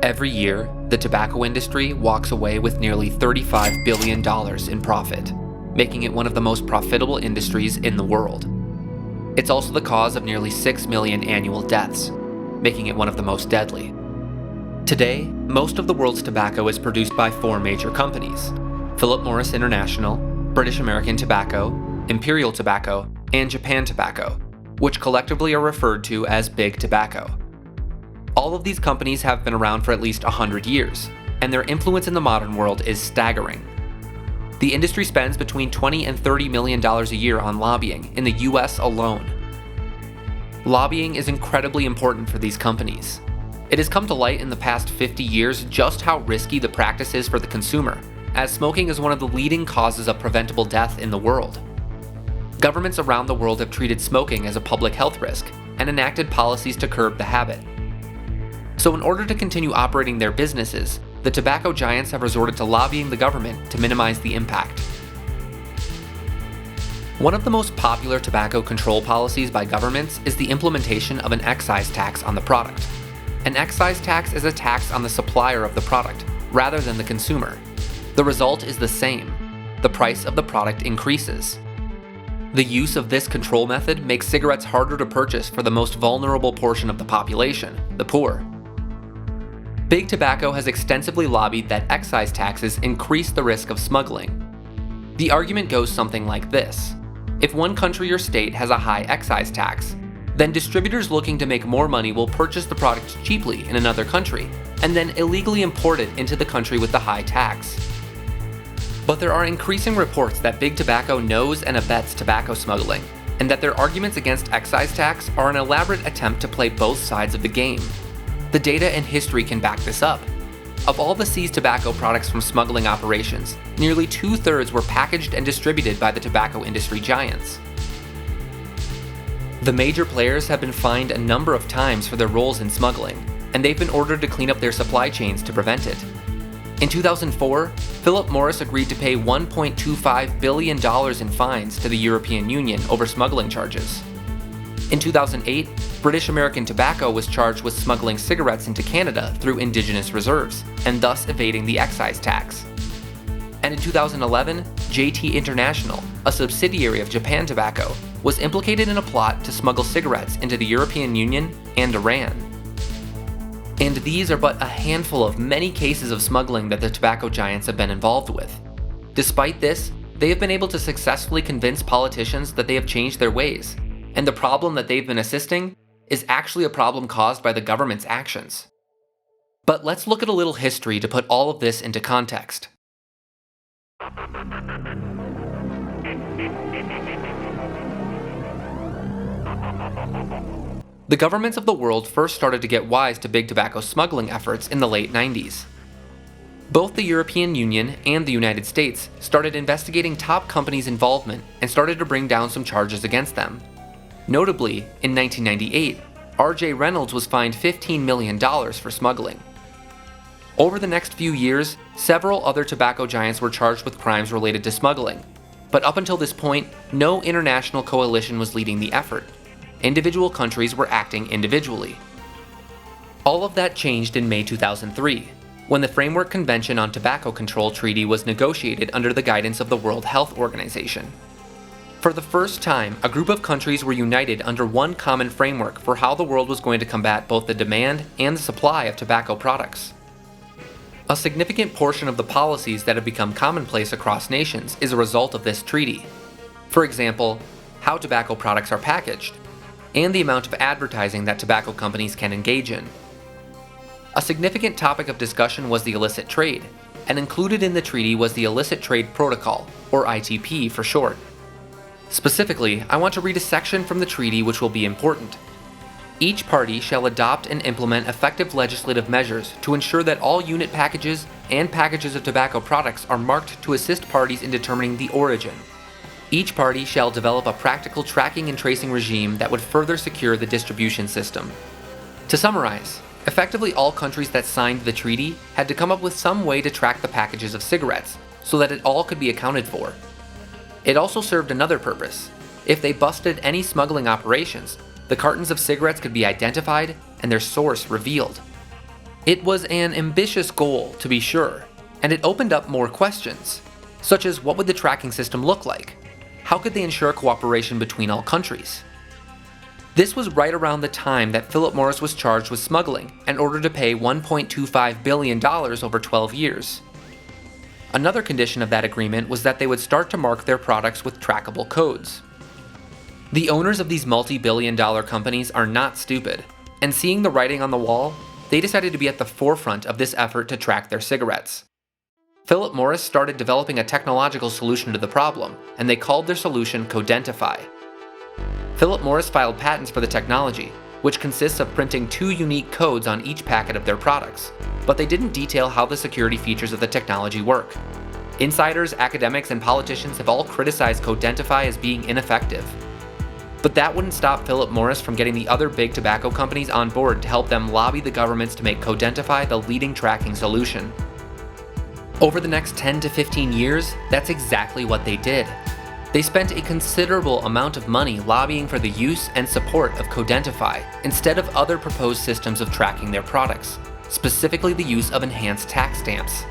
Every year, the tobacco industry walks away with nearly $35 billion in profit, making it one of the most profitable industries in the world. It's also the cause of nearly 6 million annual deaths, making it one of the most deadly. Today, most of the world's tobacco is produced by 4 major companies: Philip Morris International, British American Tobacco, Imperial Tobacco, and Japan Tobacco, which collectively are referred to as Big Tobacco. All of these companies have been around for at least 100 years, and their influence in the modern world is staggering. The industry spends between $20 and $30 million a year on lobbying in the US alone. Lobbying is incredibly important for these companies. It has come to light in the past 50 years just how risky the practice is for the consumer, as smoking is one of the leading causes of preventable death in the world. Governments around the world have treated smoking as a public health risk and enacted policies to curb the habit. So in order to continue operating their businesses, the tobacco giants have resorted to lobbying the government to minimize the impact. One of the most popular tobacco control policies by governments is the implementation of an excise tax on the product. An excise tax is a tax on the supplier of the product, rather than the consumer. The result is the same: the price of the product increases. The use of this control method makes cigarettes harder to purchase for the most vulnerable portion of the population, the poor. Big Tobacco has extensively lobbied that excise taxes increase the risk of smuggling. The argument goes something like this: if one country or state has a high excise tax, then distributors looking to make more money will purchase the product cheaply in another country, and then illegally import it into the country with the high tax. But there are increasing reports that Big Tobacco knows and abets tobacco smuggling, and that their arguments against excise tax are an elaborate attempt to play both sides of the game. The data and history can back this up. Of all the seized tobacco products from smuggling operations, nearly 2/3 were packaged and distributed by the tobacco industry giants. The major players have been fined a number of times for their roles in smuggling, and they've been ordered to clean up their supply chains to prevent it. In 2004, Philip Morris agreed to pay $1.25 billion in fines to the European Union over smuggling charges. In 2008, British American Tobacco was charged with smuggling cigarettes into Canada through indigenous reserves, and thus evading the excise tax. And in 2011, JT International, a subsidiary of Japan Tobacco, was implicated in a plot to smuggle cigarettes into the European Union and Iran. And these are but a handful of many cases of smuggling that the tobacco giants have been involved with. Despite this, they have been able to successfully convince politicians that they have changed their ways, and the problem that they've been assisting is actually a problem caused by the government's actions. But let's look at a little history to put all of this into context. The governments of the world first started to get wise to Big Tobacco smuggling efforts in the late 90s. Both the European Union and the United States started investigating top companies' involvement and started to bring down some charges against them. Notably, in 1998, Rj Reynolds was fined $15 million for smuggling. Over the next few years, several other tobacco giants were charged with crimes related to smuggling, but up until this point, no international coalition was leading the effort. Individual countries were acting individually. All of that changed in May 2003, when the Framework Convention on Tobacco Control Treaty was negotiated under the guidance of the World Health Organization. For the first time, a group of countries were united under one common framework for how the world was going to combat both the demand and the supply of tobacco products. A significant portion of the policies that have become commonplace across nations is a result of this treaty. For example, how tobacco products are packaged, and the amount of advertising that tobacco companies can engage in. A significant topic of discussion was the illicit trade, and included in the treaty was the Illicit Trade Protocol, or ITP for short. Specifically, I want to read a section from the treaty which will be important. Each party shall adopt and implement effective legislative measures to ensure that all unit packages and packages of tobacco products are marked to assist parties in determining the origin. Each party shall develop a practical tracking and tracing regime that would further secure the distribution system. To summarize, effectively all countries that signed the treaty had to come up with some way to track the packages of cigarettes, so that it all could be accounted for. It also served another purpose. If they busted any smuggling operations, the cartons of cigarettes could be identified and their source revealed. It was an ambitious goal, to be sure, and it opened up more questions, such as what would the tracking system look like? How could they ensure cooperation between all countries? This was right around the time that Philip Morris was charged with smuggling and ordered to pay $1.25 billion over 12 years. Another condition of that agreement was that they would start to mark their products with trackable codes. The owners of these multi-billion-dollar companies are not stupid, and seeing the writing on the wall, they decided to be at the forefront of this effort to track their cigarettes. Philip Morris started developing a technological solution to the problem, and they called their solution Codentify. Philip Morris filed patents for the technology, which consists of printing 2 unique codes on each packet of their products, but they didn't detail how the security features of the technology work. Insiders, academics, and politicians have all criticized Codentify as being ineffective. But that wouldn't stop Philip Morris from getting the other big tobacco companies on board to help them lobby the governments to make Codentify the leading tracking solution. Over the next 10 to 15 years, that's exactly what they did. They spent a considerable amount of money lobbying for the use and support of Codentify instead of other proposed systems of tracking their products, specifically the use of enhanced tax stamps.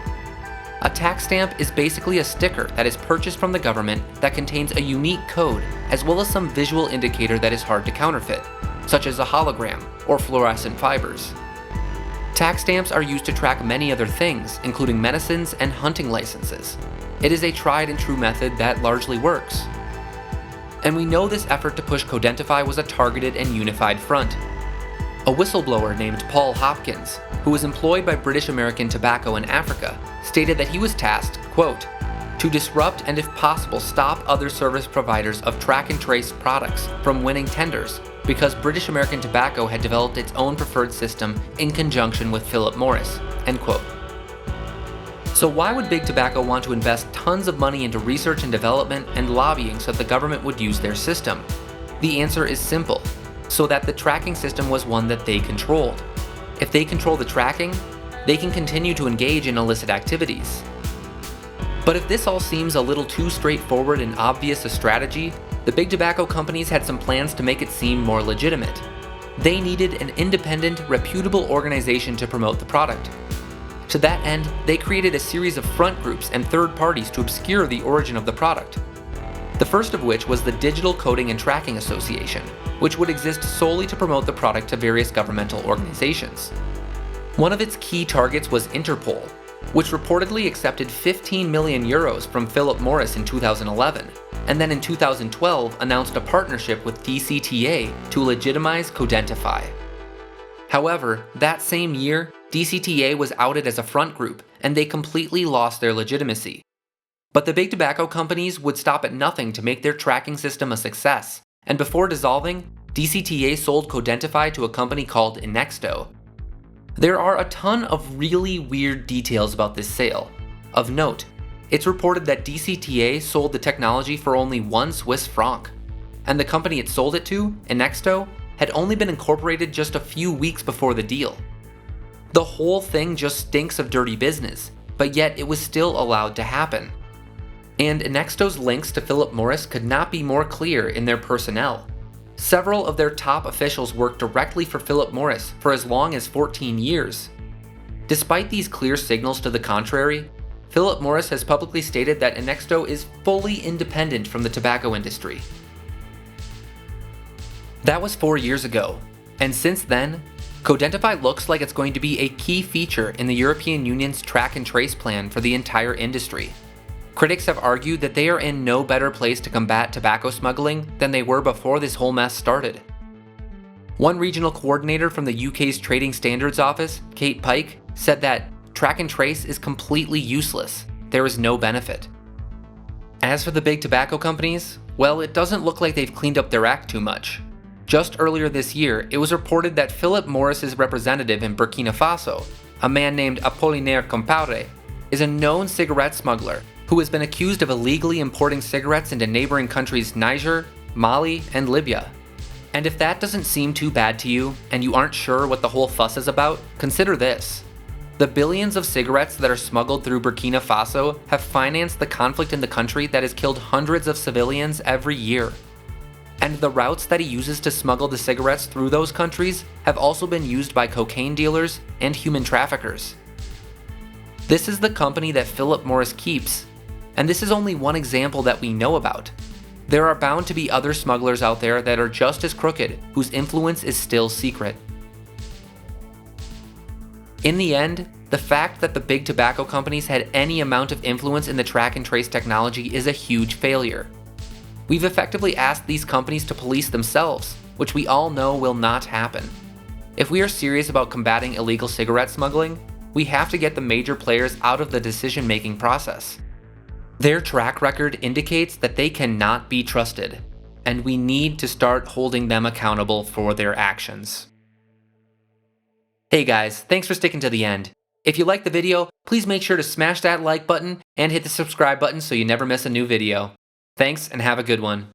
A tax stamp is basically a sticker that is purchased from the government that contains a unique code as well as some visual indicator that is hard to counterfeit, such as a hologram or fluorescent fibers. Tax stamps are used to track many other things, including medicines and hunting licenses. It is a tried and true method that largely works. And we know this effort to push Codentify was a targeted and unified front. A whistleblower named Paul Hopkins, who was employed by British American Tobacco in Africa, stated that he was tasked, quote, to disrupt and if possible stop other service providers of track and trace products from winning tenders because British American Tobacco had developed its own preferred system in conjunction with Philip Morris, end quote. So why would Big Tobacco want to invest tons of money into research and development and lobbying so that the government would use their system? The answer is simple, so that the tracking system was one that they controlled. If they control the tracking, they can continue to engage in illicit activities. But if this all seems a little too straightforward and obvious a strategy, the Big Tobacco companies had some plans to make it seem more legitimate. They needed an independent, reputable organization to promote the product. To that end, they created a series of front groups and third parties to obscure the origin of the product. The first of which was the Digital Coding and Tracking Association, which would exist solely to promote the product to various governmental organizations. One of its key targets was Interpol, which reportedly accepted 15 million euros from Philip Morris in 2011, and then in 2012 announced a partnership with DCTA to legitimize Codentify. However, that same year, DCTA was outed as a front group, and they completely lost their legitimacy. But the Big Tobacco companies would stop at nothing to make their tracking system a success, and before dissolving, DCTA sold Codentify to a company called Inexto. There are a ton of really weird details about this sale. Of note, it's reported that DCTA sold the technology for only 1 Swiss franc, and the company it sold it to, Inexto, had only been incorporated just a few weeks before the deal. The whole thing just stinks of dirty business, but yet it was still allowed to happen. And Inexto's links to Philip Morris could not be more clear in their personnel. Several of their top officials worked directly for Philip Morris for as long as 14 years. Despite these clear signals to the contrary, Philip Morris has publicly stated that Inexto is fully independent from the tobacco industry. That was 4 years ago, and since then, Codentify looks like it's going to be a key feature in the European Union's track and trace plan for the entire industry. Critics have argued that they are in no better place to combat tobacco smuggling than they were before this whole mess started. One regional coordinator from the UK's Trading Standards Office, Kate Pike, said that track and trace is completely useless. There is no benefit. As for the big tobacco companies, well, it doesn't look like they've cleaned up their act too much. Just earlier this year, it was reported that Philip Morris's representative in Burkina Faso, a man named Apollinaire Compaoré, is a known cigarette smuggler who has been accused of illegally importing cigarettes into neighboring countries Niger, Mali, and Libya. And if that doesn't seem too bad to you, and you aren't sure what the whole fuss is about, consider this. The billions of cigarettes that are smuggled through Burkina Faso have financed the conflict in the country that has killed hundreds of civilians every year. and the routes that he uses to smuggle the cigarettes through those countries have also been used by cocaine dealers and human traffickers. This is the company that Philip Morris keeps, and this is only one example that we know about. There are bound to be other smugglers out there that are just as crooked, whose influence is still secret. In the end, the fact that the big tobacco companies had any amount of influence in the track and trace technology is a huge failure. We've effectively asked these companies to police themselves, which we all know will not happen. If we are serious about combating illegal cigarette smuggling, we have to get the major players out of the decision-making process. Their track record indicates that they cannot be trusted, and we need to start holding them accountable for their actions. Hey guys, thanks for sticking to the end. If you liked the video, please make sure to smash that like button and hit the subscribe button so you never miss a new video. Thanks and have a good one.